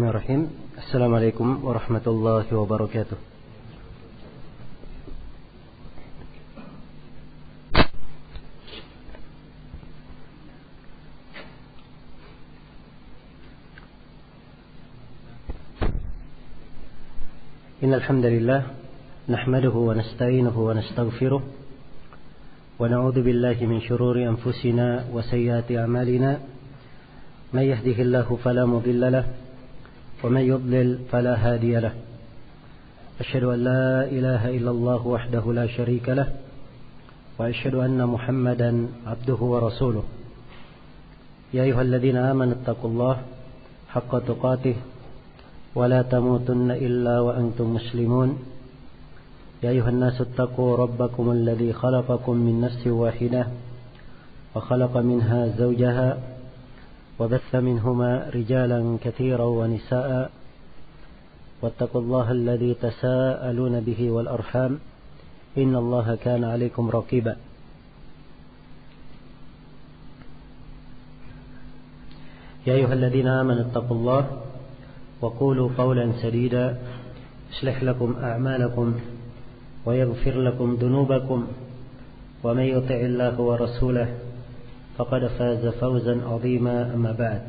Bismillahirrahmanirrahim. Assalamualaikum warahmatullahi wabarakatuh. Innal hamdalillah nahmaduhu wa nasta'inuhu wa nastaghfiruh wa na'udzu billahi min shururi anfusina wa sayyiati a'malina. May yahdihillahu fala mudilla lahu ومن يضلل فلا هادي له أشهد أن لا إله إلا الله وحده لا شريك له وأشهد أن محمدا عبده ورسوله يا أيها الذين آمنوا اتقوا الله حق تقاته ولا تموتن إلا وأنتم مسلمون يا أيها الناس اتقوا ربكم الذي خلقكم من نفس واحدة وخلق منها زوجها وبث منهما رجالا كثيرا ونساء واتقوا الله الذي تساءلون به والأرحام إن الله كان عليكم رقيبا يا أيها الذين آمنوا اتقوا الله وقولوا قولا سديدا يصلح لكم أعمالكم ويغفر لكم ذنوبكم ومن يطع الله ورسوله فقد فاز فوزا عظيما. أما بعد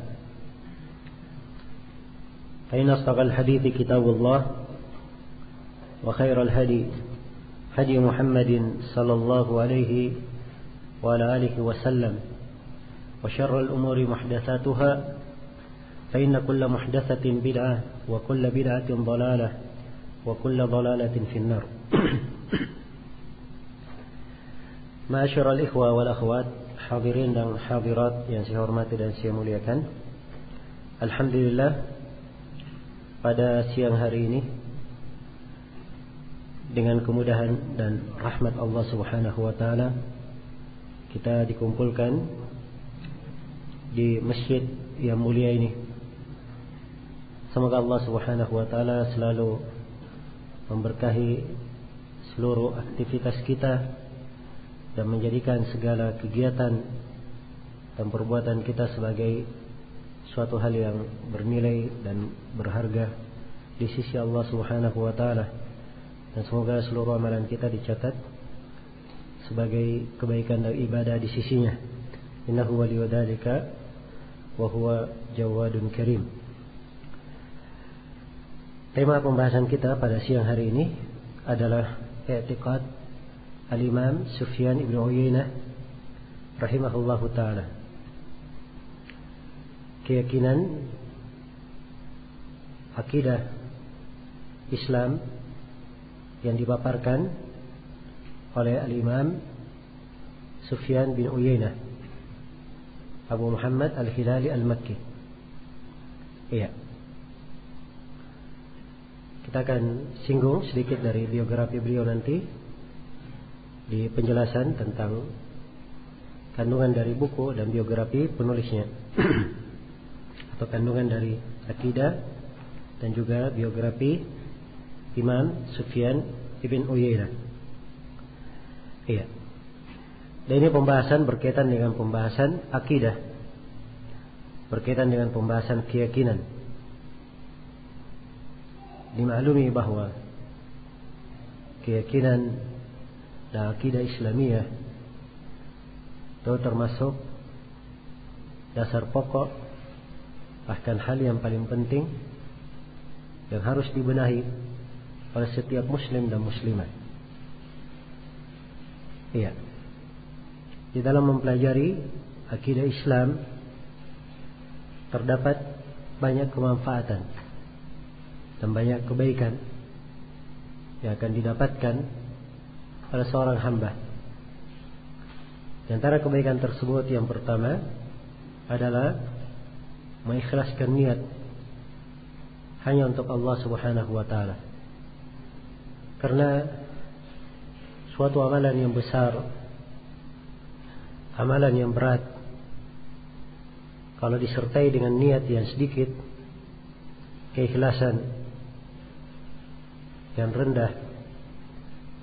فإن أصدق الحديث كتاب الله وخير الهدي هدي محمد صلى الله عليه وعلى آله وسلم وشر الأمور محدثاتها فإن كل محدثة بدعة وكل بدعة ضلالة وكل ضلالة في النار. Ma'asyiral ikhwa wal akhwat, hadirin dan hadirat yang saya hormati dan saya muliakan. Alhamdulillah, pada siang hari ini dengan kemudahan dan rahmat Allah Subhanahu wa taala kita dikumpulkan di masjid yang mulia ini. Semoga Allah Subhanahu wa taala selalu memberkahi seluruh aktivitas kita dan menjadikan segala kegiatan dan perbuatan kita sebagai suatu hal yang bernilai dan berharga di sisi Allah Subhanahu wa taala, dan semoga seluruh amalan kita dicatat sebagai kebaikan dan ibadah di sisinya. Innahu waliyyu dzalika wa huwa jawadun karim. Tema pembahasan kita pada siang hari ini adalah i'tiqad Al-Imam Sufyan ibn Uyainah rahimahullahu ta'ala, keyakinan akidah Islam yang dipaparkan oleh Al-Imam Sufyan bin Uyainah Abu Muhammad Al-Hilali Al-Makki. Iya, kita akan singgung sedikit dari biografi beliau nanti di penjelasan tentang kandungan dari buku dan biografi penulisnya atau kandungan dari akidah dan juga biografi Imam Sufyan ibn Uyainah. Iya. Dan ini pembahasan berkaitan dengan pembahasan akidah, berkaitan dengan pembahasan keyakinan. Dimaklumi bahwa keyakinan dan akidah Islamiyah itu termasuk dasar pokok, bahkan hal yang paling penting yang harus dibenahi oleh setiap muslim dan muslimat. Iya. Di dalam mempelajari akidah Islam terdapat banyak kemanfaatan dan banyak kebaikan yang akan didapatkan oleh seorang hamba. Di antara kebaikan tersebut yang pertama adalah mengikhlaskan niat hanya untuk Allah Subhanahu wa taala. Karena suatu amalan yang besar, amalan yang berat, kalau disertai dengan niat yang sedikit, keikhlasan yang rendah,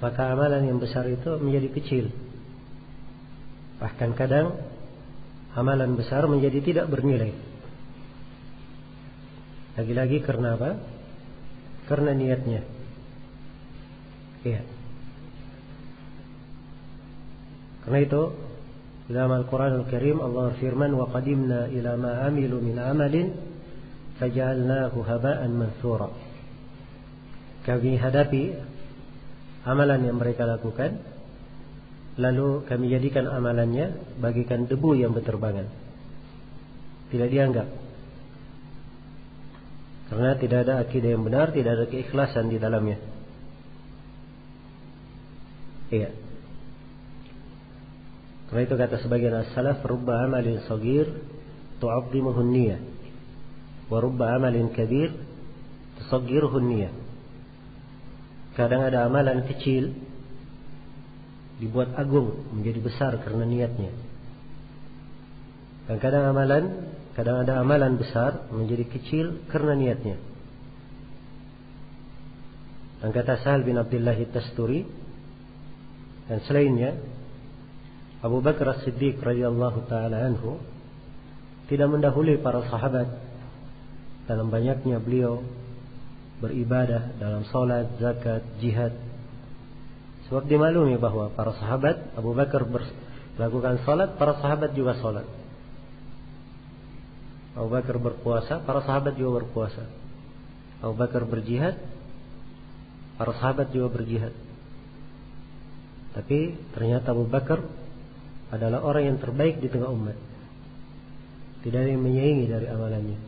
maka amalan yang besar itu menjadi kecil. Bahkan kadang amalan besar menjadi tidak bernilai. Lagi-lagi karena apa? Karena niatnya. Iya. Karena itu dalam Al-Quran Al-Karim Allah firman, wa qadimna ila ma amilu min amalin faja'alnahu haba'an mansura. Kami hadapi amalan yang mereka lakukan, lalu kami jadikan amalannya bagikan debu yang berterbangan, tidak dianggap. Karena tidak ada akidah yang benar, tidak ada keikhlasan di dalamnya. Iya. Karena itu kata sebagian as-salaf, rubba amalin saghir tu'azzimuhu an-niyah wa rubba amalin kabir tusaggiruhu an-niyah. Kadang ada amalan kecil dibuat agung menjadi besar karena niatnya. Dan kadang ada amalan besar menjadi kecil karena niatnya. Dan kata Sahal bin Abdullah At-Tasturi dan selainnya, Abu Bakar As-Siddiq radhiyallahu taala anhu tidak mendahului para sahabat dalam banyaknya beliau beribadah dalam salat, zakat, jihad. Sebab dimaklumi bahwa para sahabat, Abu Bakar melakukan salat, para sahabat juga salat. Abu Bakar berpuasa, para sahabat juga berpuasa. Abu Bakar berjihad, para sahabat juga berjihad. Tapi ternyata Abu Bakar adalah orang yang terbaik di tengah umat. Tidak ada yang menyaingi dari amalannya.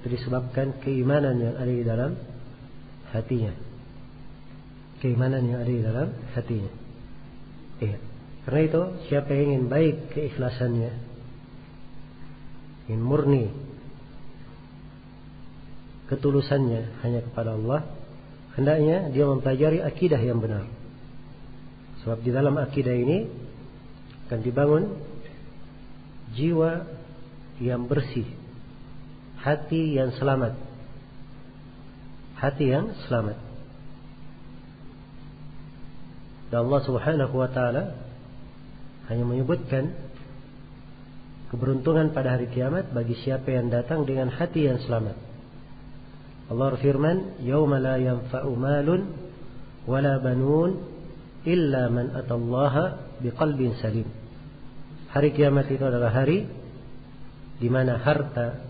Itu disebabkan keimanan yang ada di dalam hatinya. Keimanan yang ada di dalam hatinya. Iya. Karena itu siapa yang ingin baik keikhlasannya, ingin murni ketulusannya hanya kepada Allah, hendaknya dia mempelajari akidah yang benar. Sebab di dalam akidah ini akan dibangun jiwa yang bersih, hati yang selamat, hati yang selamat. Dan Allah Subhanahu wa taala hanya menyebutkan keberuntungan pada hari kiamat bagi siapa yang datang dengan hati yang selamat. Allah berfirman, "Yauma la yanfa'u malun wala banun illa man atallaha biqalbin salim." Hari kiamat itu adalah hari di mana harta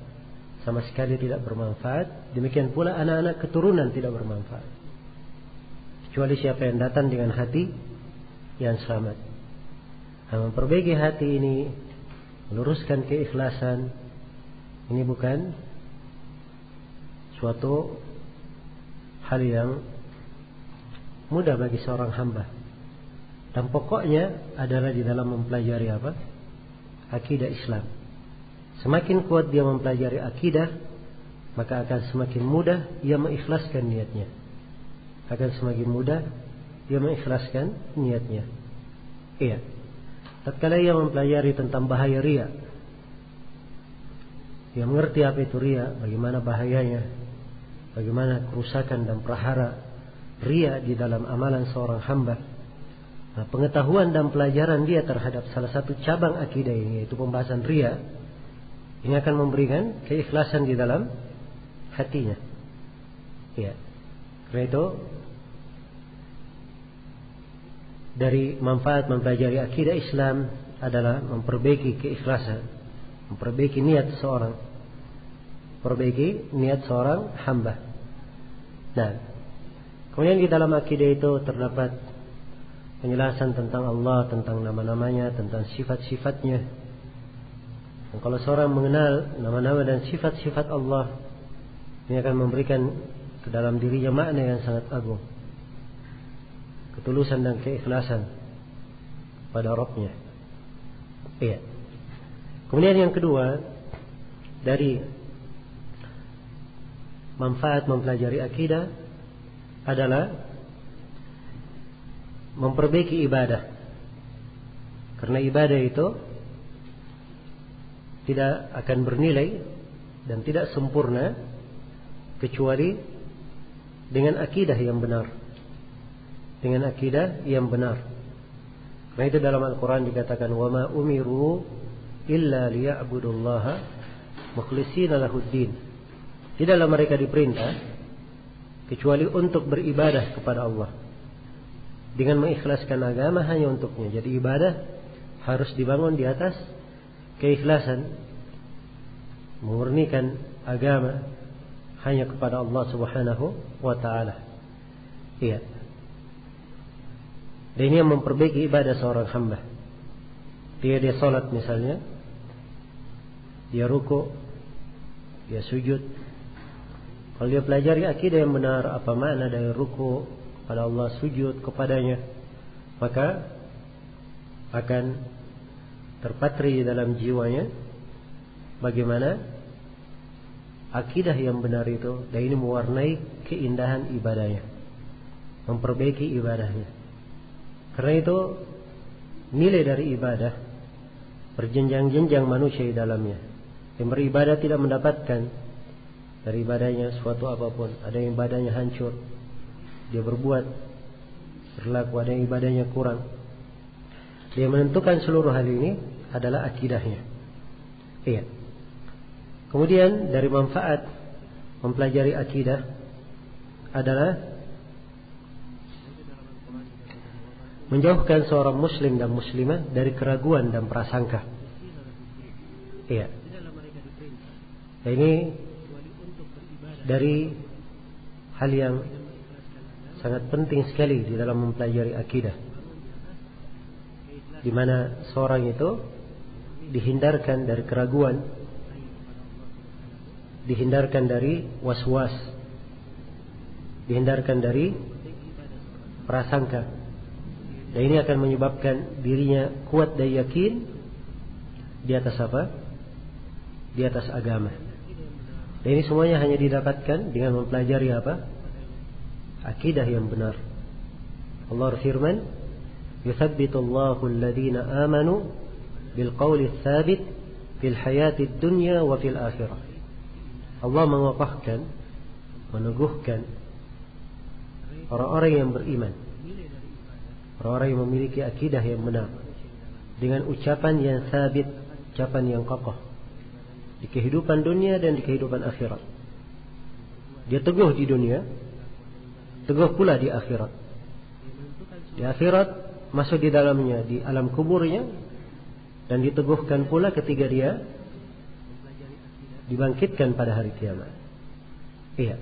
sama sekali tidak bermanfaat, demikian pula anak-anak keturunan tidak bermanfaat, kecuali siapa yang datang dengan hati yang selamat. Memperbaiki hati ini, meluruskan keikhlasan, ini bukan suatu hal yang mudah bagi seorang hamba. Dan pokoknya adalah di dalam mempelajari apa? Akidah Islam. Semakin kuat dia mempelajari akidah, maka akan semakin mudah dia mengikhlaskan niatnya. Akan semakin mudah dia mengikhlaskan niatnya. Iya. Tatkala ia mempelajari tentang bahaya riya, dia mengerti apa itu riya, bagaimana bahayanya, bagaimana kerusakan dan prahara riya di dalam amalan seorang hamba. Nah, pengetahuan dan pelajaran dia terhadap salah satu cabang akidah ini, yaitu pembahasan riya, ini akan memberikan keikhlasan di dalam hatinya. Ya. Karena itu dari manfaat mempelajari akidah Islam adalah memperbaiki keikhlasan, memperbaiki niat seorang, memperbaiki niat seorang hamba. Nah, kemudian di dalam akidah itu terdapat penjelasan tentang Allah, tentang nama-namanya, tentang sifat-sifatnya. Dan kalau seorang mengenal nama-nama dan sifat-sifat Allah, ini akan memberikan ke dalam dirinya makna yang sangat agung, ketulusan dan keikhlasan pada Rabbnya. Iya. Kemudian yang kedua, dari manfaat mempelajari akidah adalah memperbaiki ibadah. Karena ibadah itu tidak akan bernilai dan tidak sempurna kecuali dengan akidah yang benar. Dengan akidah yang benar. Karena itu dalam Al-Quran dikatakan, wa ma umiru illa liya'budullaha mukhlishina lahuddin Tidaklah mereka diperintah kecuali untuk beribadah kepada Allah dengan mengikhlaskan agama hanya untuknya. Jadi ibadah harus dibangun di atas keikhlasan, memurnikan agama hanya kepada Allah Subhanahu wa taala. Iya. Dan ini yang memperbaiki ibadah seorang hamba. Dia salat misalnya, dia ruku, dia sujud. Kalau dia pelajari akidah yang benar, apa makna dari ruku pada Allah, sujud kepadanya, maka akan terpatri dalam jiwanya bagaimana akidah yang benar itu, dan ini mewarnai keindahan ibadahnya, memperbaiki ibadahnya. Karena itu nilai dari ibadah berjenjang-jenjang manusia di dalamnya. Yang beribadah tidak mendapatkan dari ibadahnya suatu apapun. Ada yang ibadahnya hancur, dia berbuat berlaku, ada yang ibadahnya kurang. Dia menentukan seluruh hal ini adalah akidahnya. Iya. Kemudian dari manfaat mempelajari akidah adalah menjauhkan seorang muslim dan muslimah dari keraguan dan prasangka. Iya. Nah, ini dari hal yang sangat penting sekali di dalam mempelajari akidah, di mana seorang itu dihindarkan dari keraguan, dihindarkan dari was-was, dihindarkan dari prasangka. Dan ini akan menyebabkan dirinya kuat dan yakin di atas apa? Di atas agama. Dan ini semuanya hanya didapatkan dengan mempelajari apa? Akidah yang benar. Allah berfirman, "Yuthabbitullahu alladhina amanu bil qawli tsabit fil hayatid dunya wa fil akhirah." Allah mengokohkan, meneguhkan orang-orang yang beriman, orang-orang yang memiliki akidah yang benar, dengan ucapan yang sabit, ucapan yang kokoh di kehidupan dunia dan di kehidupan akhirat. Dia teguh di dunia, teguh pula di akhirat. Di akhirat masuk di dalamnya, di alam kuburnya, dan diteguhkan pula ketika dia dibangkitkan pada hari kiamat. Iya.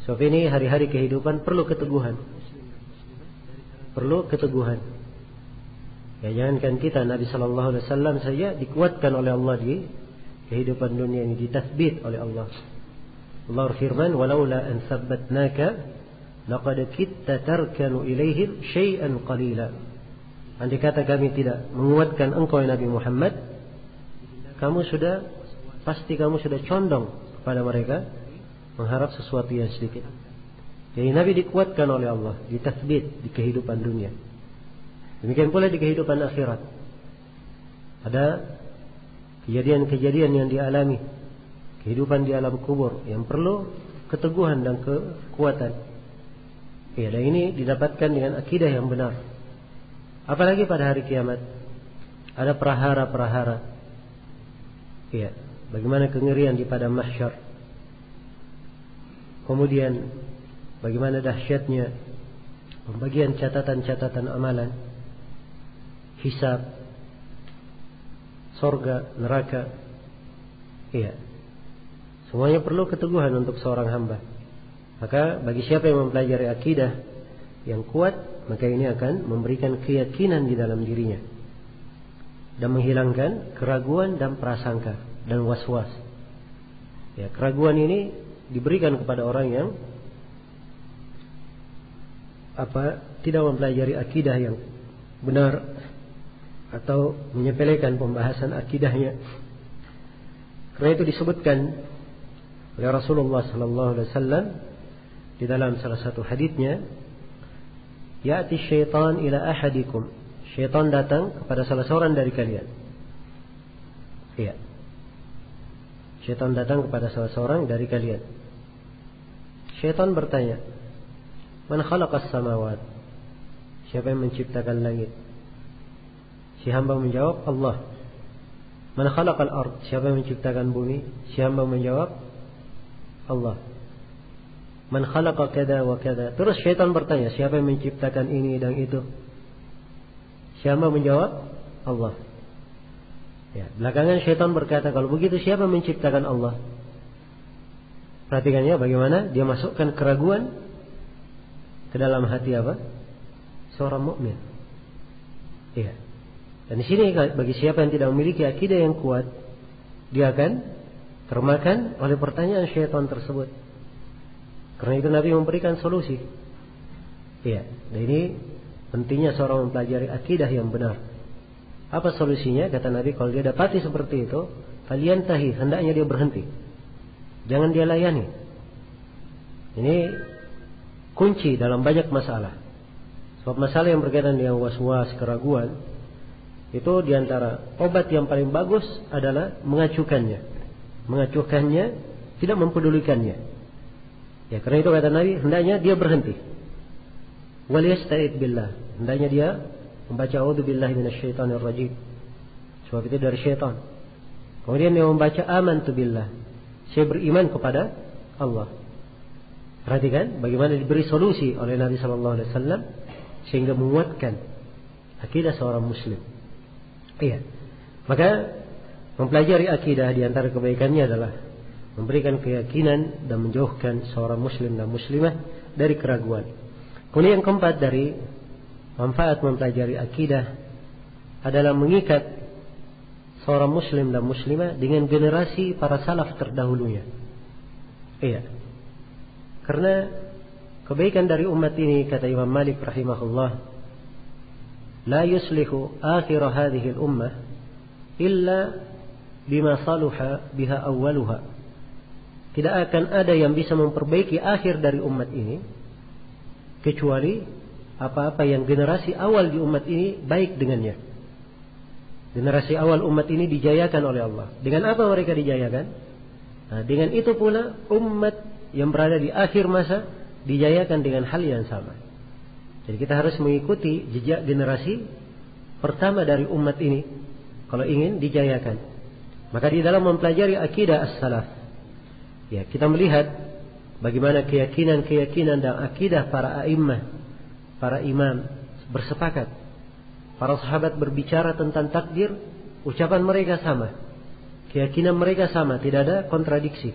Sebab ini hari-hari kehidupan perlu keteguhan. Perlu keteguhan. Ya, jangankan kita, Nabi sallallahu alaihi wasallam saja dikuatkan oleh Allah di kehidupan dunia ini, ditathbit oleh Allah. Allah berfirman, "Walaula an tsabbatnaka laqad kitta tarkanu ilaihim syai'an qalila." Andai kata kami tidak menguatkan engkau ya Nabi Muhammad, pasti kamu sudah condong kepada mereka mengharap sesuatu yang sedikit. Jadi Nabi dikuatkan oleh Allah, ditathbit di kehidupan dunia. Demikian pula di kehidupan akhirat. Ada kejadian-kejadian yang dialami, kehidupan di alam kubur yang perlu keteguhan dan kekuatan. Ya, dan ini didapatkan dengan akidah yang benar. Apalagi pada hari kiamat ada prahara-prahara. Ya, bagaimana kengerian di padang mahsyar. Kemudian bagaimana dahsyatnya pembagian catatan-catatan amalan, hisab, surga, neraka. Iya. Semuanya perlu keteguhan untuk seorang hamba. Maka bagi siapa yang mempelajari akidah yang kuat, maka ini akan memberikan keyakinan di dalam dirinya dan menghilangkan keraguan dan prasangka dan was-was. Ya, keraguan ini diberikan kepada orang yang tidak mempelajari akidah yang benar atau menyepelekan pembahasan akidahnya. Karena itu disebutkan oleh Rasulullah sallallahu alaihi wasallam di dalam salah satu hadisnya, "Ya'ti syaitan ila ahadikum." Syaitan datang kepada salah seorang dari kalian. Iya. Syaitan datang kepada salah seorang dari kalian. Syaitan bertanya, "Man khalaqas samawat?" Siapa yang menciptakan langit? Si hamba menjawab, "Allah." "Man khalaqal ard?" Siapa yang menciptakan bumi? Si hamba menjawab, Allah. Man khalaqa kada wa kada. Terus syaitan bertanya, siapa yang menciptakan ini dan itu? Siapa menjawab? Allah. Ya, belakangan syaitan berkata, kalau begitu siapa menciptakan Allah? Perhatikan ya bagaimana dia masukkan keraguan ke dalam hati apa? Seorang mukmin. Iya. Dan di sini bagi siapa yang tidak memiliki akidah yang kuat, dia akan termakan oleh pertanyaan syaitan tersebut. Karena itu Nabi memberikan solusi. Iya. Dan ini pentingnya seorang mempelajari akidah yang benar. Apa solusinya? Kata Nabi, kalau dia dapati seperti itu, kalian tahi, hendaknya dia berhenti. Jangan dia layani. Ini kunci dalam banyak masalah. Sebab masalah yang berkaitan dengan was-was, keraguan, itu diantara obat yang paling bagus adalah mengacuhkannya. Mengacuhkannya, tidak mempedulikannya. Ya, karena itu kata Nabi, hendaknya dia berhenti. Waliyasta'id billah. Hendaknya dia membaca a'udzubillahi minasyaitonir rajim. Sebab itu dari syaitan. Kemudian dia membaca amantu billah. Saya beriman kepada Allah. Perhatikan bagaimana diberi solusi oleh Nabi sallallahu alaihi wasallam sehingga menguatkan akidah seorang muslim. Iya. Maka mempelajari akidah di antara kebaikannya adalah memberikan keyakinan dan menjauhkan seorang muslim dan muslimah dari keraguan. Kemudian yang keempat dari manfaat mempelajari akidah adalah mengikat seorang muslim dan muslimah dengan generasi para salaf terdahulunya. Iya. Karena kebaikan dari umat ini, kata Imam Malik rahimahullah, la yuslihu akhir hadhihi al-ummah illa bima saluha biha awwaluha. Tidak akan ada yang bisa memperbaiki akhir dari umat ini kecuali apa-apa yang generasi awal di umat ini baik dengannya. Generasi awal umat ini dijayakan oleh Allah. Dengan apa mereka dijayakan? Nah, dengan itu pula umat yang berada di akhir masa dijayakan dengan hal yang sama. Jadi kita harus mengikuti jejak generasi pertama dari umat ini kalau ingin dijayakan. Maka di dalam mempelajari akidah as-salaf, ya, kita melihat bagaimana keyakinan-keyakinan dan akidah para a'immah, para imam bersepakat. Para sahabat berbicara tentang takdir, ucapan mereka sama. Keyakinan mereka sama, tidak ada kontradiksi.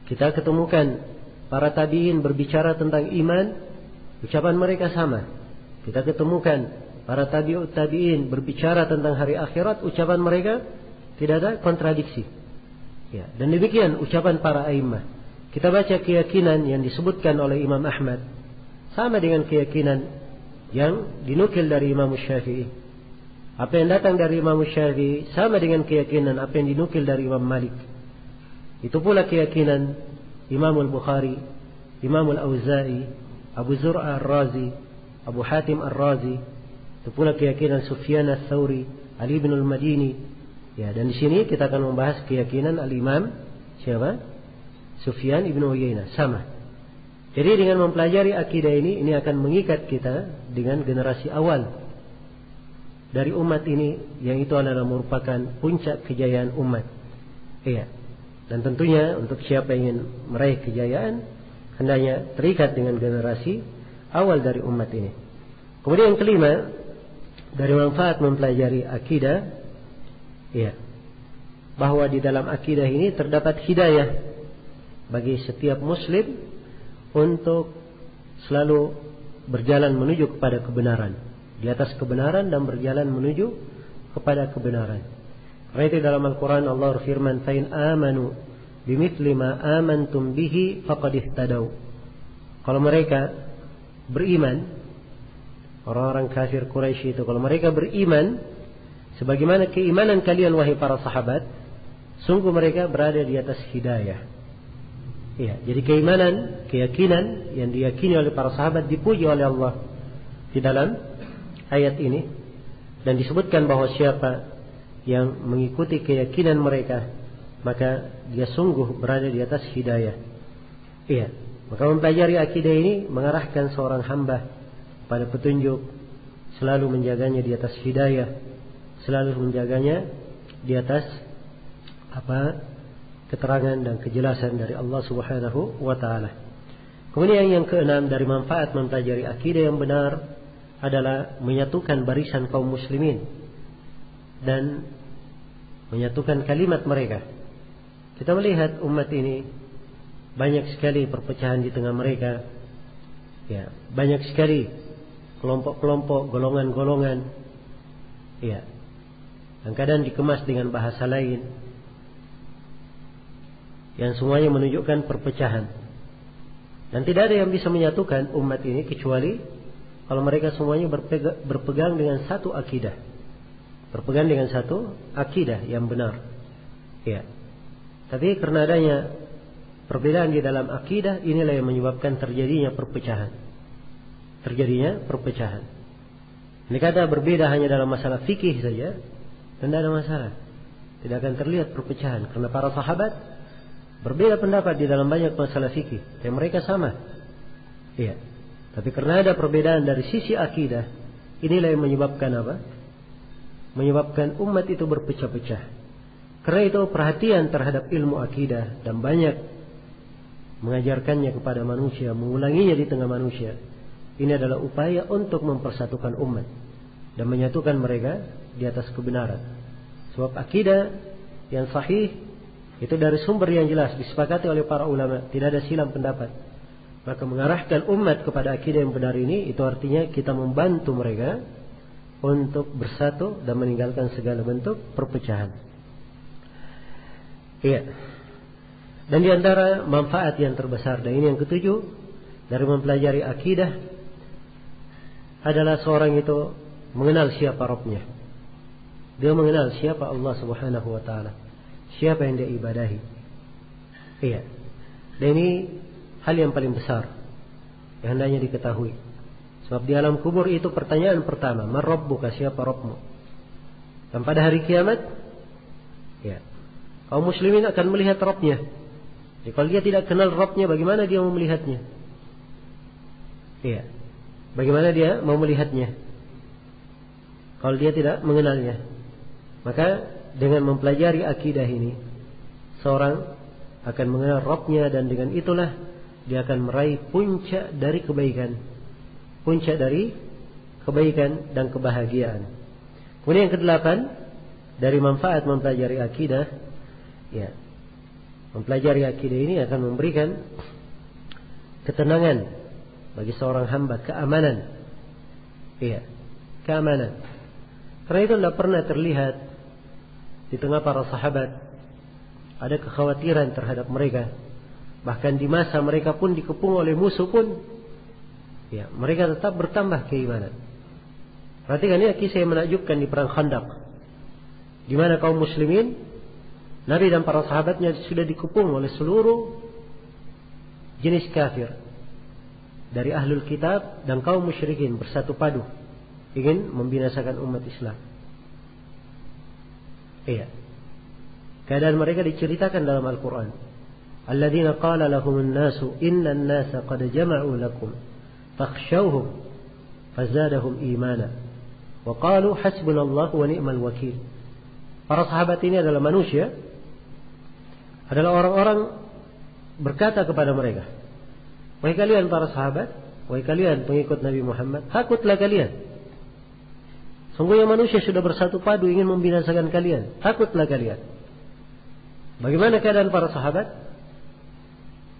Kita ketemukan para tabi'in berbicara tentang iman, ucapan mereka sama. Kita ketemukan para tabi'ut tabi'in berbicara tentang hari akhirat, ucapan mereka tidak ada kontradiksi. Ya, dan demikian ucapan para a'immah. Kita baca keyakinan yang disebutkan oleh Imam Ahmad sama dengan keyakinan yang dinukil dari Imam Syafi'i. Apa yang datang dari Imam Syafi'i sama dengan keyakinan apa yang dinukil dari Imam Malik. Itu pula keyakinan Imam Al-Bukhari, Imam Al-Auza'i, Abu Zur'a Ar-Razi, Abu Hatim Ar-Razi. Itu pula keyakinan Sufyan Ats-Tsauri, Ali bin Al-Madini. Ya, dan di sini kita akan membahas keyakinan Al-Imam siapa? Sufyan ibn Uyainah, sama. Jadi dengan mempelajari akidah ini akan mengikat kita dengan generasi awal dari umat ini, yang itu adalah merupakan puncak kejayaan umat. Iya. Dan tentunya untuk siapa yang ingin meraih kejayaan, hendaknya terikat dengan generasi awal dari umat ini. Kemudian yang kelima, dari manfaat mempelajari akidah, ya, bahwa di dalam akidah ini terdapat hidayah bagi setiap muslim untuk selalu berjalan menuju kepada kebenaran, di atas kebenaran dan berjalan menuju kepada kebenaran. Karena itu dalam Al-Quran Allah berfirman, "Fa in amanu bimithli ma amantum bihi faqad ihtadaw." Kalau mereka beriman, orang-orang kafir Quraisy itu, kalau mereka beriman sebagaimana keimanan kalian wahai para sahabat, sungguh mereka berada di atas hidayah. Ya, jadi keimanan, keyakinan yang diyakini oleh para sahabat dipuji oleh Allah di dalam ayat ini, dan disebutkan bahwa siapa yang mengikuti keyakinan mereka maka dia sungguh berada di atas hidayah. Iya, maka mempelajari akidah ini mengarahkan seorang hamba pada petunjuk, selalu menjaganya di atas hidayah, selalu menjaganya di atas keterangan dan kejelasan dari Allah Subhanahu wa taala. Kemudian yang keenam dari manfaat mempelajari akidah yang benar adalah menyatukan barisan kaum muslimin dan menyatukan kalimat mereka. Kita melihat umat ini banyak sekali perpecahan di tengah mereka. Ya, banyak sekali kelompok-kelompok, golongan-golongan. Ya. Dan kadang dikemas dengan bahasa lain yang semuanya menunjukkan perpecahan. Dan tidak ada yang bisa menyatukan umat ini kecuali kalau mereka semuanya berpegang dengan satu akidah. Berpegang dengan satu akidah yang benar. Ya. Tapi karena adanya perbedaan di dalam akidah, inilah yang menyebabkan terjadinya perpecahan. Terjadinya perpecahan. Ini kata berbeda hanya dalam masalah fikih saja, dan tidak ada masalah. Tidak akan terlihat perpecahan. Karena para sahabat berbeda pendapat di dalam banyak masalah fikih, dan mereka sama. Iya. Tapi karena ada perbedaan dari sisi akidah, inilah yang menyebabkan apa? Menyebabkan umat itu berpecah-pecah. Karena itu perhatian terhadap ilmu akidah dan banyak mengajarkannya kepada manusia, mengulanginya di tengah manusia. Ini adalah upaya untuk mempersatukan umat dan menyatukan mereka di atas kebenaran. Sebab akidah yang sahih itu dari sumber yang jelas disepakati oleh para ulama, tidak ada silang pendapat. Maka mengarahkan umat kepada akidah yang benar ini, itu artinya kita membantu mereka untuk bersatu dan meninggalkan segala bentuk perpecahan. Iya. Dan di antara manfaat yang terbesar, dan ini yang ketujuh dari mempelajari akidah, adalah seorang itu mengenal siapa Rabbnya. Dia mengenal siapa Allah Subhanahu wa taala, siapa yang dia ibadahi. Iya. Dan ini hal yang paling besar yang hendaknya diketahui. Sebab di alam kubur itu pertanyaan pertama, man rabbuka, siapa Rabbmu? Dan pada hari kiamat, ya, kaum muslimin akan melihat Rabbnya. Jadi kalau dia tidak kenal Rabbnya, bagaimana dia mau melihatnya? Iya. Bagaimana dia mau melihatnya kalau dia tidak mengenalnya? Maka dengan mempelajari akidah ini, seorang akan mengenal Rabbnya, dan dengan itulah dia akan meraih puncak dari kebaikan. Puncak dari kebaikan dan kebahagiaan. Kemudian yang kedelapan dari manfaat mempelajari akidah, ya, mempelajari akidah ini akan memberikan ketenangan bagi seorang hamba, keamanan. Iya, keamanan. Karena itu tidak pernah terlihat di tengah para sahabat ada kekhawatiran terhadap mereka. Bahkan di masa mereka pun dikepung oleh musuh pun, ya, mereka tetap bertambah keimanan. Perhatikan ya, kisah yang menakjubkan di perang Khandaq, di mana kaum muslimin, Nabi dan para sahabatnya sudah dikepung oleh seluruh jenis kafir, dari ahlul kitab dan kaum musyrikin bersatu padu ingin membinasakan umat Islam. Iya. Keadaan mereka diceritakan dalam Al-Quran. Alladzina qala lahumun nasu innan nasa qad jama'u lakum fakhshawhum fazadahum imana wa qalu hasbunallahu wa ni'mal wakil. Para sahabat ini adalah manusia, adalah orang-orang berkata kepada mereka, wahai kalian para sahabat, wahai kalian pengikut Nabi Muhammad, takutlah kalian. Sungguhnya manusia sudah bersatu padu ingin membinasakan kalian. Takutlah kalian. Bagaimana keadaan para sahabat?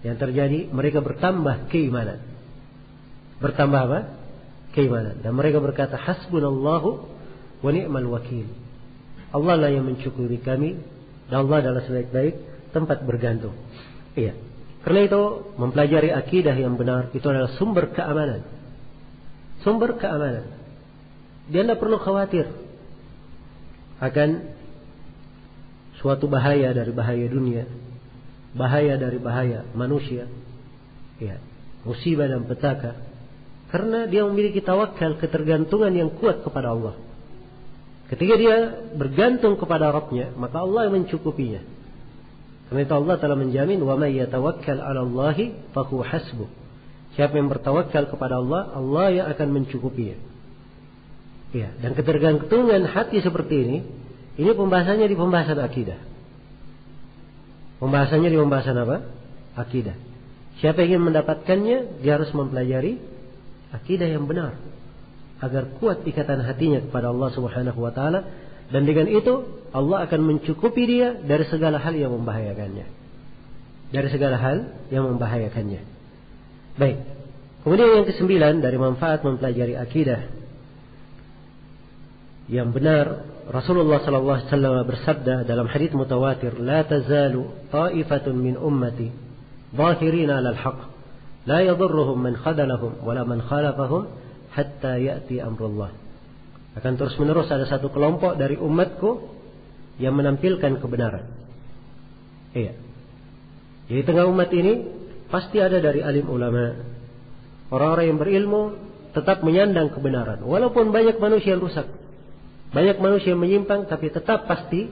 Yang terjadi, mereka bertambah keimanan. Bertambah apa? Keimanan. Dan mereka berkata, hasbunallahu wa ni'mal wakil. Allah lah yang mencukupi kami, dan Allah adalah sebaik-baik tempat bergantung. Iya. Karena itu mempelajari akidah yang benar itu adalah sumber keamanan. Sumber keamanan. Dia tidak perlu khawatir akan suatu bahaya dari bahaya dunia, bahaya dari bahaya manusia, ya, musibah dan petaka. Karena dia memiliki tawakal, ketergantungan yang kuat kepada Allah. Ketika dia bergantung kepada Rabbnya, maka Allah yang mencukupinya. Karena itu Allah telah menjamin, wa may yatawakkal 'ala Allahi fahuwa hasbuh. Siapa yang bertawakal kepada Allah, Allah yang akan mencukupinya. Ya, dan ketergantungan hati seperti ini pembahasannya di pembahasan akidah. Pembahasannya di pembahasan apa? Akidah. Siapa yang ingin mendapatkannya, dia harus mempelajari akidah yang benar agar kuat ikatan hatinya kepada Allah Subhanahu wa taala, dan dengan itu Allah akan mencukupi dia dari segala hal yang membahayakannya. Dari segala hal yang membahayakannya. Baik. Kemudian yang ke-9 dari manfaat mempelajari akidah yang benar, Rasulullah sallallahu alaihi wasallam bersabda dalam hadits mutawatir, "La tazalu ta'ifatun min ummati zahirina 'alal haqq, la yadurruhum man khadalahum wala man khalafahum hatta ya'ti amrullah." Akan terus-menerus ada satu kelompok dari umatku yang menampilkan kebenaran. Iya. Di tengah umat ini pasti ada dari alim ulama, orang-orang yang berilmu tetap menyandang kebenaran. Walaupun banyak manusia yang rusak, banyak manusia yang menyimpang, tapi tetap pasti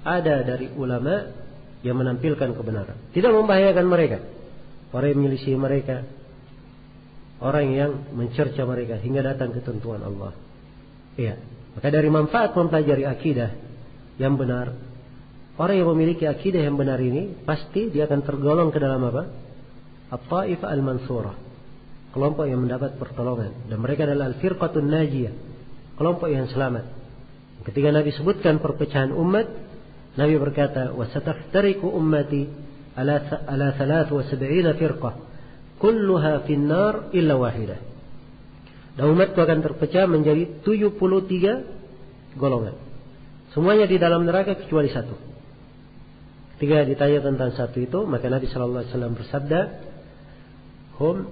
ada dari ulama yang menampilkan kebenaran. Tidak membahayakan mereka, orang yang menyelisih mereka, orang yang mencerca mereka hingga datang ketentuan Allah. Iya. Maka dari manfaat mempelajari akidah yang benar, orang yang memiliki akidah yang benar ini pasti dia akan tergolong ke dalam apa? At-Taifah al-Mansurah, kelompok yang mendapat pertolongan, dan mereka adalah al-firqatun najiyah, kelompok yang selamat. Ketika Nabi sebutkan perpecahan umat, Nabi berkata, "Wasataftariqu ummati ala 73 firqah, kulluha fin-nar illa wahidah." Dan umatku akan terpecah menjadi 73 golongan. Semuanya di dalam neraka kecuali satu. Ketika ditanya tentang satu itu, maka Nabi sallallahu alaihi wasallam bersabda, "Hum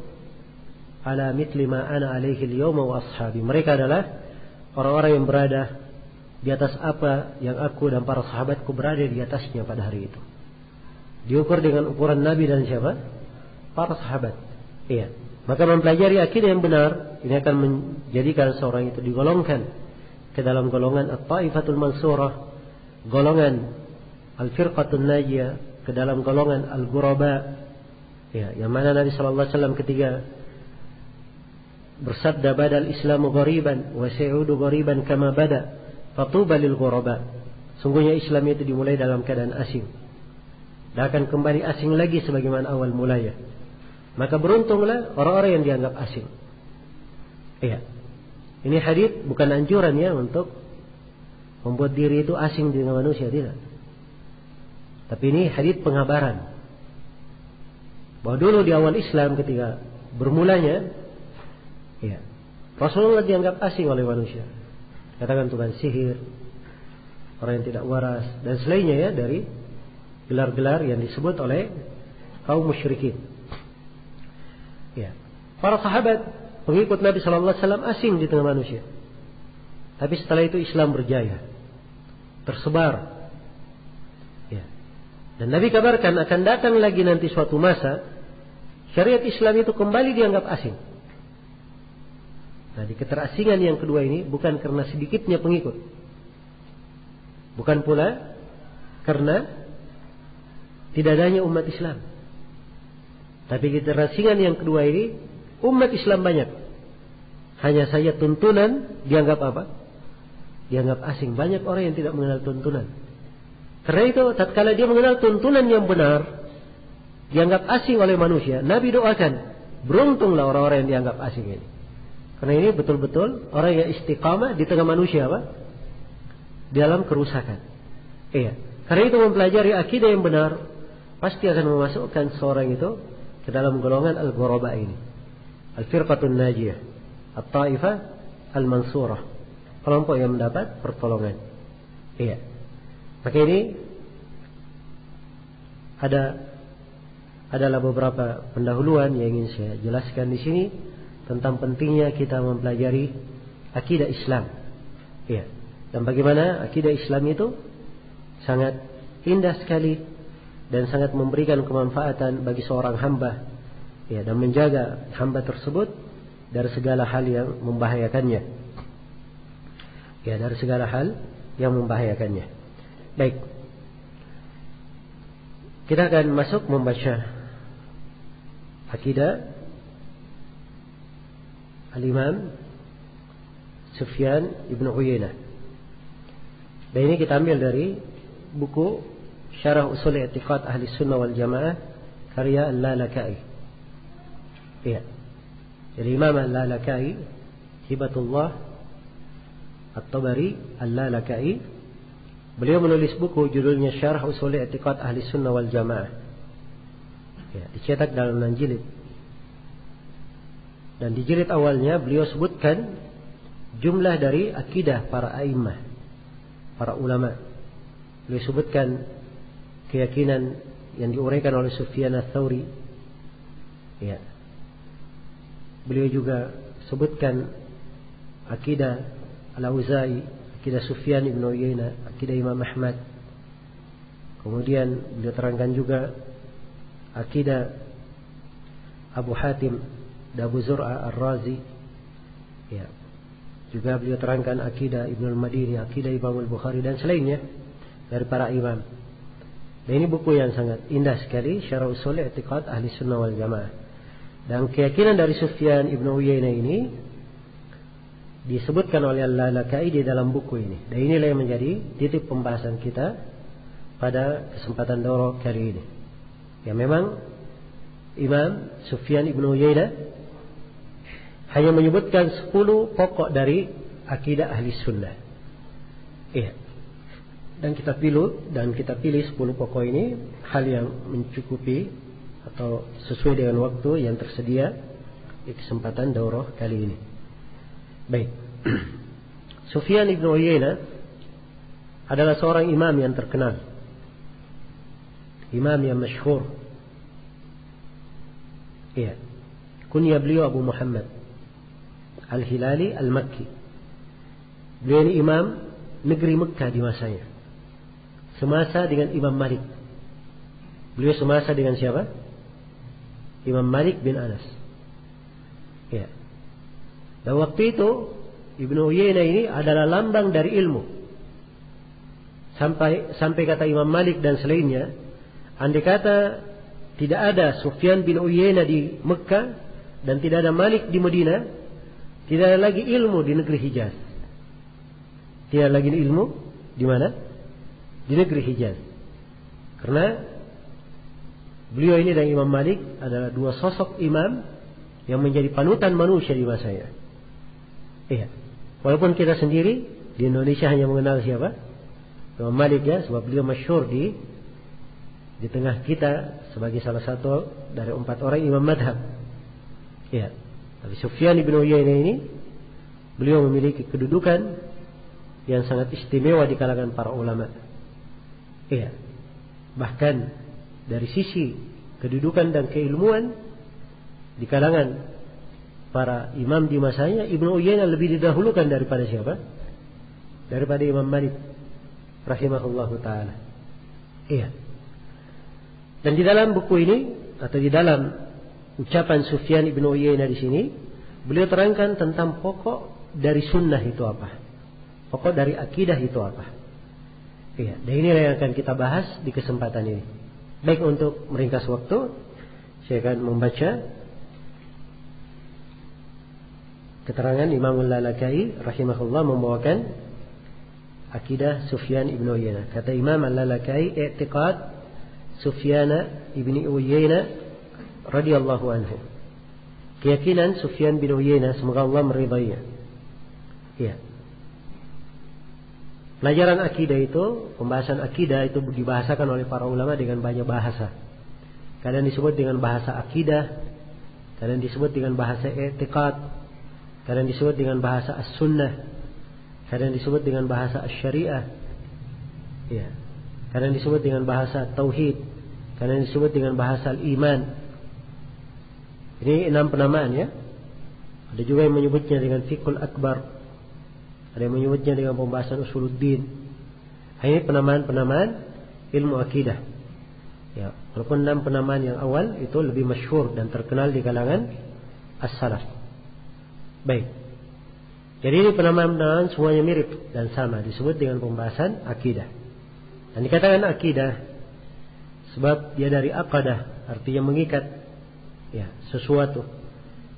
ala mithli ma ana alaihi al-yawma wa ashabi." Mereka adalah orang-orang yang berada di atas apa yang aku dan para sahabatku berada di atasnya pada hari itu. Diukur dengan ukuran Nabi dan siapa? Para sahabat. Iya. Maka mempelajari akidah yang benar ini akan menjadikan seorang itu digolongkan ke dalam golongan At-Taifatul Mansurah, golongan Al-Firqatun Najiyah, ke dalam golongan Al-Ghuraba. Ya, yang mana Nabi sallallahu alaihi wasallam ketika bersabda, "Badal Islamu ghariban wa sayudu ghariban kama bada." Fatuba lil ghuraba. Sungguhnya Islam itu dimulai dalam keadaan asing dan akan kembali asing lagi sebagaimana awal mulanya. Maka beruntunglah orang-orang yang dianggap asing. Iya. Ini hadits bukan anjuran ya untuk membuat diri itu asing dengan manusia, tidak. Tapi ini hadits pengabaran bahwa dulu di awal Islam ketika bermulanya, iya, Rasulullah dianggap asing oleh manusia. Katakan tukang sihir, orang yang tidak waras, dan selainnya ya dari gelar-gelar yang disebut oleh kaum musyrikin. Ya, para sahabat pengikut Nabi sallallahu alaihi wasallam asing di tengah manusia. Tapi setelah itu Islam berjaya, tersebar. Ya. Dan Nabi kabarkan akan datang lagi nanti suatu masa syariat Islam itu kembali dianggap asing. Nah, di keterasingan yang kedua ini bukan karena sedikitnya pengikut, bukan pula karena tidak adanya umat Islam, tapi keterasingan yang kedua ini umat Islam banyak, hanya saja tuntunan dianggap apa? Dianggap asing. Banyak orang yang tidak mengenal tuntunan. Karena itu tatkala dia mengenal tuntunan yang benar, dianggap asing oleh manusia, Nabi doakan, beruntunglah orang-orang yang dianggap asing ini. Karena ini betul-betul orang yang istiqamah di tengah manusia apa? Di dalam kerusakan. Iya. Karena itu mempelajari akidah yang benar pasti akan memasukkan seorang itu ke dalam golongan al-ghuraba ini. Al-firqatun najiyah, at-taifah al-mansurah, kelompok yang mendapat pertolongan. Iya. Maka ini adalah beberapa pendahuluan yang ingin saya jelaskan di sini tentang pentingnya kita mempelajari akidah Islam. Ya. Dan bagaimana akidah Islam itu sangat indah sekali dan sangat memberikan kemanfaatan bagi seorang hamba. Ya, dan menjaga hamba tersebut dari segala hal yang membahayakannya. Ya, dari segala hal yang membahayakannya. Baik. Kita akan masuk membaca akidah Al-Imam Sufyan Ibn Uyainah. Dan ini kita ambil dari buku Syarah Ushul I'tiqad Ahli Sunnah wal Jamaah karya Al-Lalaka'i. Iya. Jadi Imam Al-Lalaka'i, Hibatullah At-Tabari Al-Lalaka'i, beliau menulis buku judulnya Syarah Ushul I'tiqad Ahli Sunnah wal Jamaah. Ya, dicetak dalam 6 jilid. Dan di jilid awalnya beliau sebutkan jumlah dari akidah para a'immah, para ulama. Beliau sebutkan keyakinan yang diuraikan oleh Sufyan Ats-Tsauri. Ya. Beliau juga sebutkan akidah Al-Auza'i, akidah Sufyan ibn Uyainah, akidah Imam Ahmad. Kemudian beliau terangkan juga akidah Abu Hatim dan Abu Zur'a Ar-Razi. Ya. Juga beliau terangkan akidah Ibnu al-Madini, akidah Imam al-Bukhari dan selainnya dari para imam. Dan ini buku yang sangat indah sekali, Syarah Ushul I'tiqad Ahli Sunnah wal Jamaah. Dan keyakinan dari Sufyan ibn Uyainah ini disebutkan oleh Al-Lalaka'i di dalam buku ini. Dan inilah yang menjadi titik pembahasan kita pada kesempatan daurah kali ini. Ya, memang Imam Sufyan ibn Uyainah hanya menyebutkan 10 pokok dari akidah ahli sunnah. Iya. Dan kita pilih 10 pokok ini, hal yang mencukupi atau sesuai dengan waktu yang tersedia di kesempatan daurah kali ini. Baik. Sufyan ibn Uyainah adalah seorang imam yang terkenal, imam yang masyhur. Iya. Kunya beliau Abu Muhammad Al-Hilali Al-Makki. Beliau ini imam negeri Mekah di masanya, semasa dengan Imam Malik. Beliau semasa dengan siapa? Imam Malik bin Anas. Ya. Dan waktu itu Ibnu Uyainah ini adalah lambang dari ilmu. Sampai kata Imam Malik dan selainnya, andai kata tidak ada Sufyan bin Uyainah di Mekah dan tidak ada Malik di Madinah, tidak ada lagi ilmu di negeri Hijaz. Tidak ada lagi ilmu di mana? Di negeri Hijaz. Karena beliau ini dan Imam Malik adalah dua sosok imam yang menjadi panutan manusia di masanya. Iya. Walaupun kita sendiri di Indonesia hanya mengenal siapa? Imam Malik, ya, sebab beliau masyhur di tengah kita sebagai salah satu dari 4 orang imam madhab. Iya. Tapi Sufyan bin Uyainah ini beliau memiliki kedudukan yang sangat istimewa di kalangan para ulama. Iya. Bahkan dari sisi kedudukan dan keilmuan di kalangan para imam di masanya, Ibnu Uyainah lebih didahulukan daripada siapa? Daripada Imam Malik rahimahullahu taala. Iya. Dan di dalam buku ini atau di dalam ucapan Sufyan ibn Uyainah di sini, beliau terangkan tentang pokok dari sunnah itu apa, pokok dari akidah itu apa. Iya, dan inilah yang akan kita bahas di kesempatan ini. Baik, untuk meringkas waktu, saya akan membaca keterangan Imam Al-Lalaka'i rahimahullah membawakan akidah Sufyan ibn Uyainah. Kata Imam Al-Lalaka'i, i'tiqad Sufyan ibn Uyainah radhiyallahu anhu. Keyakinan Sufyan bin Uyainah, semoga Allah meridainya. Ya. Pelajaran akidah itu, pembahasan akidah itu dibahasakan oleh para ulama dengan banyak bahasa. Kadang disebut dengan bahasa akidah, kadang disebut dengan bahasa i'tiqad, kadang disebut dengan bahasa as-sunnah, kadang disebut dengan bahasa as-syariah. Ya. Kadang disebut dengan bahasa tauhid, kadang disebut dengan bahasa al-iman. Ini 6 penamaan, ya. Ada juga yang menyebutnya dengan fiqhul akbar, ada yang menyebutnya dengan pembahasan usuluddin. Ini penamaan-penamaan ilmu akidah. Ya, walaupun 6 penamaan yang awal itu lebih masyhur dan terkenal di kalangan as-salaf. Baik. Jadi ini penamaan-penamaan semuanya mirip dan sama, disebut dengan pembahasan akidah. Dan dikatakan akidah sebab dia dari aqadah, artinya mengikat, ya, sesuatu.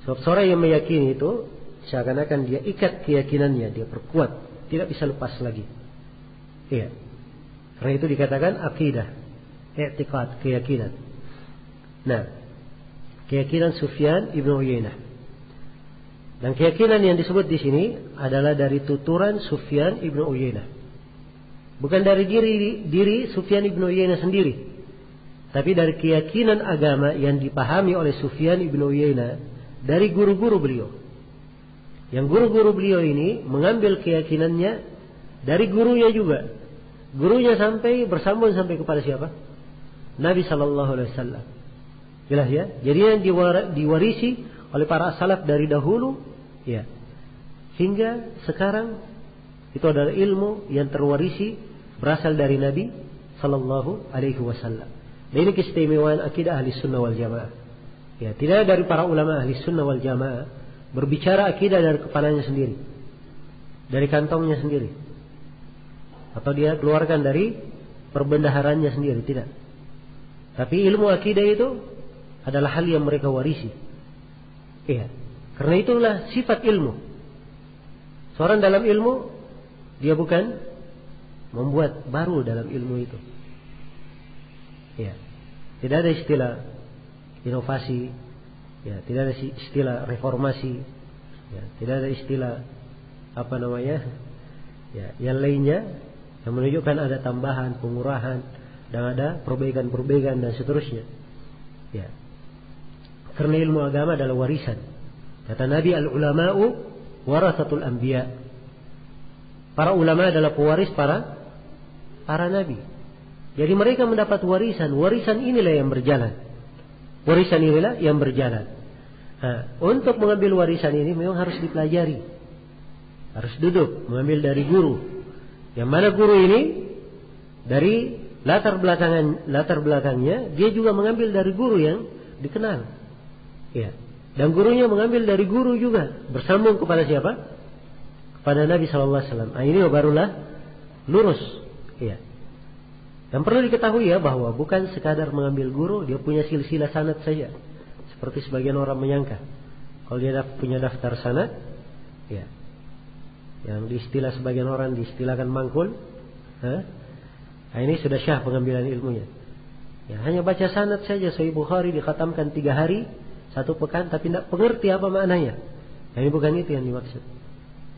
Sebab seorang yang meyakini itu seakan-akan dia ikat keyakinannya, dia perkuat, tidak bisa lepas lagi. Iya. Karena itu dikatakan akidah. i'tiqad, keyakinan. Nah, keyakinan Sufyan ibnu Uyainah. Dan keyakinan yang disebut di sini adalah dari tuturan Sufyan ibnu Uyainah. Bukan dari diri Sufyan ibnu Uyainah sendiri, tapi dari keyakinan agama yang dipahami oleh Sufyan ibnu Uyainah dari guru-guru beliau. Yang guru-guru beliau ini mengambil keyakinannya dari gurunya juga. Gurunya sampai bersambung sampai kepada siapa? Nabi sallallahu alaihi wasallam. Jelas ya? Jadi yang diwarisi oleh para salaf dari dahulu, ya, hingga sekarang itu adalah ilmu yang terwarisi berasal dari Nabi sallallahu alaihi wasallam. Dan ini keistimewaan akidah ahli sunnah wal jamaah. Ya, tidak dari para ulama ahli sunnah wal jamaah berbicara akidah dari kepalanya sendiri, dari kantongnya sendiri, atau dia keluarkan dari perbendaharanya sendiri, tidak. Tapi ilmu akidah itu adalah hal yang mereka warisi. Iya. Karena itulah sifat ilmu. Seorang dalam ilmu, dia bukan membuat baru dalam ilmu itu. Iya. Tidak ada istilah inovasi, ya, tidak ada istilah reformasi, ya, tidak ada istilah ya, yang lainnya yang menunjukkan ada tambahan, pengurahan, dan ada perbaikan-perbaikan dan seterusnya. Ya. Karena ilmu agama adalah warisan. Kata Nabi, al-ulama'u warasatul anbiya. Para ulama adalah pewaris para nabi. Jadi mereka mendapat warisan. Warisan inilah yang berjalan. Warisan inilah yang berjalan. Nah, untuk mengambil warisan ini memang harus dipelajari. Harus duduk, mengambil dari guru. Yang mana guru ini dari latar belakangnya dia juga mengambil dari guru yang dikenal. Ya. Dan gurunya mengambil dari guru juga, bersambung kepada siapa? Kepada Nabi sallallahu alaihi wasallam. Nah, ini barulah lurus. Ya. Dan perlu diketahui ya bahwa bukan sekadar mengambil guru, dia punya silsilah sanad saja. Seperti sebagian orang menyangka. Kalau dia punya daftar sanad, ya, yang diistilah sebagian orang diistilahkan mangkul, nah, ini sudah syah pengambilan ilmunya. Ya, hanya baca sanad saja Sahih Bukhari dikhatamkan 3 hari, 1 pekan, tapi tidak mengerti apa maknanya. Nah, ini bukan itu yang dimaksud.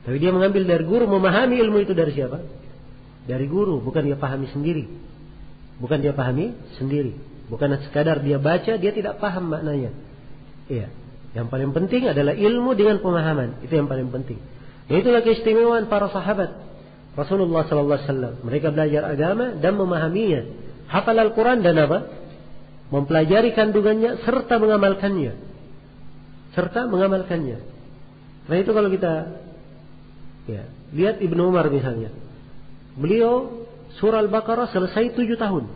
Tapi dia mengambil dari guru, memahami ilmu itu dari siapa? Dari guru, bukan dia pahami sendiri. Bukan dia pahami sendiri. Bukan sekadar dia baca, dia tidak paham maknanya. Iya. Yang paling penting adalah ilmu dengan pemahaman. Itu yang paling penting. Dan itulah keistimewaan para sahabat Rasulullah sallallahu alaihi wasallam. Mereka belajar agama dan memahaminya. Hafal Al-Quran dan apa? Mempelajari kandungannya serta mengamalkannya. Nah, itu kalau kita lihat Ibnu Umar misalnya. Beliau surah Al-Baqarah selesai 7 tahun.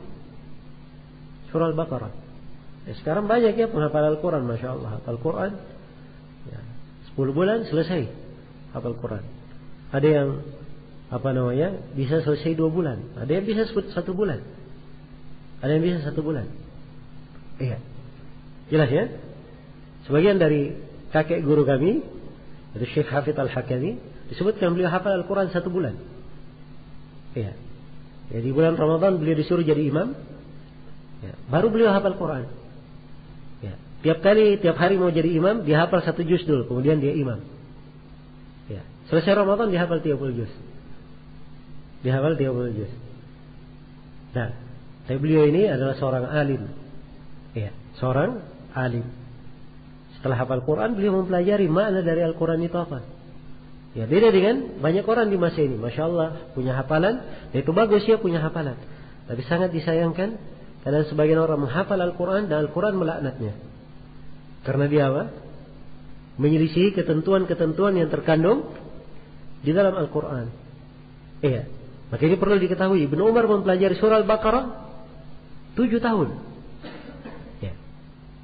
Surah Al-Baqarah. Sekarang banyak ya penghafal Al-Quran, Masya Allah. Hafal Quran 10 bulan selesai hafal Quran. Ada yang bisa selesai 2 bulan. Ada yang bisa 1 bulan. Ada yang bisa 1 bulan. Iya. Jelas ya? Sebagian dari kakek guru kami, itu Syekh Hafidh Al-Hakami, disebutkan beliau hafal Al-Quran 1 bulan. Iya. Jadi bulan Ramadan beliau disuruh jadi imam. Ya. Baru beliau hafal Quran. Ya. Tiap hari mau jadi imam, dia hafal 1 juz dulu, kemudian dia imam. Ya. Selesai Ramadan dia hafal 30 juz. Nah, tapi beliau ini adalah seorang alim. Ya, seorang alim. Setelah hafal Quran, beliau mempelajari makna dari Al-Quran itu apa. Ya, beda dengan banyak orang di masa ini. Masya Allah, punya hafalan. Itu bagus ya punya hafalan. Tapi sangat disayangkan karena sebagian orang menghafal Al-Quran dan Al-Quran melaknatnya. Karena dia apa? Menyelisihi ketentuan-ketentuan yang terkandung di dalam Al-Quran. Iya. Maka ini perlu diketahui. Ibnu Umar mempelajari surah Al-Baqarah 7 tahun. Ya.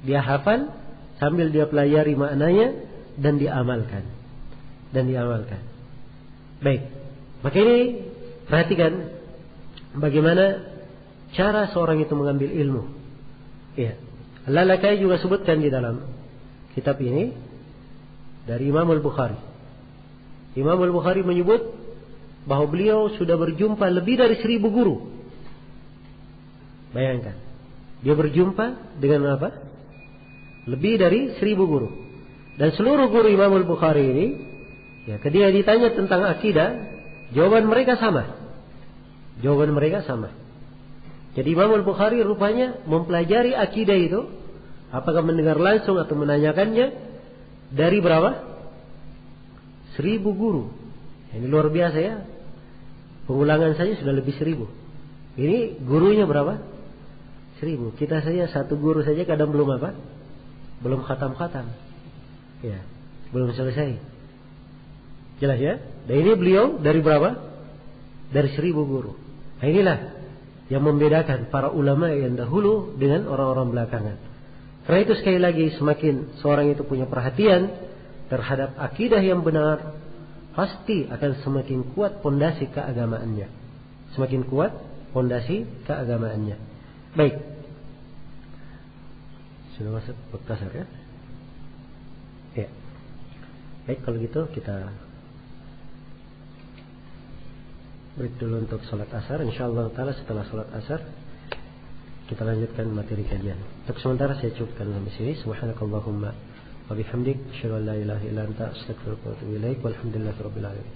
Dia hafal sambil dia pelajari maknanya dan diamalkan. Baik. Maka ini perhatikan bagaimana cara seorang itu mengambil ilmu. Iya. Al-Lalakai juga sebutkan di dalam kitab ini dari Imam Al-Bukhari. Imam Al-Bukhari menyebut bahwa beliau sudah berjumpa lebih dari 1000 guru. Bayangkan, Dia berjumpa dengan apa? Lebih dari 1000 guru. Dan seluruh guru Imam Al-Bukhari ini, ya, ketika ditanya tentang akidah, jawaban mereka sama. Jawaban mereka sama. Jadi Imam Al-Bukhari rupanya mempelajari akidah itu, apakah mendengar langsung atau menanyakannya, dari berapa? 1000 guru. Ini luar biasa ya. Pengulangan saja sudah lebih 1000. Ini gurunya berapa? 1000. Kita saja satu guru saja kadang belum apa? Belum khatam-khatam. Ya, belum selesai. Jelas ya? Dan ini beliau dari berapa? Dari 1000 guru. Nah, inilah yang membedakan para ulama yang dahulu dengan orang-orang belakangan. Karena itu sekali lagi, semakin seorang itu punya perhatian terhadap akidah yang benar, pasti akan semakin kuat pondasi keagamaannya. Semakin kuat pondasi keagamaannya. Baik. Sudah masuk waktu asar ya? Ya. Baik, kalau gitu kita break dulu untuk salat asar. Insyaallah taala setelah salat asar kita lanjutkan materi kajian. Untuk sementara saya cukupkan sampai sini. Subhanakallahumma wa bihamdik, asyhadu an la ilaha illa anta, astaghfiruka wa atubu ilaik. Walhamdulillahirabbil alamin.